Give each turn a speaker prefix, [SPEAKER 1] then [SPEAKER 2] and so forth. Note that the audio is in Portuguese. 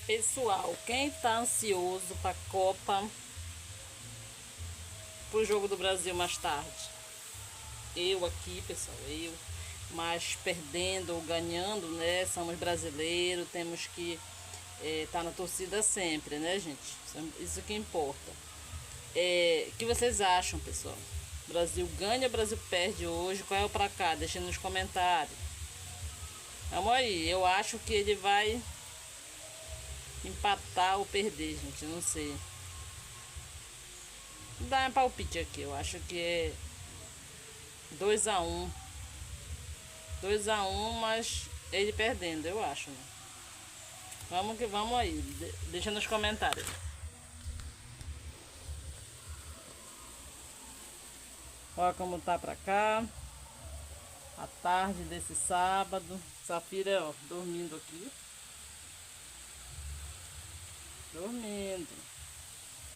[SPEAKER 1] Pessoal, quem tá ansioso pra Copa, pro jogo do Brasil mais tarde? Eu aqui, pessoal, mas perdendo ou ganhando, né? Somos brasileiros, temos que tá na torcida sempre, né, gente? Isso que importa. O que vocês acham, pessoal? Brasil ganha ou Brasil perde hoje? Qual é o pra cá? Deixa nos comentários. Vamos aí, eu acho que ele vai empatar ou perder, gente, não sei. Dá um palpite aqui, eu acho que é 2-1. 2-1, mas ele perdendo, eu acho, né? Vamos que vamos aí. Deixa nos comentários. Olha como tá pra cá. A tarde desse sábado. Safira, ó, dormindo aqui. Dormindo.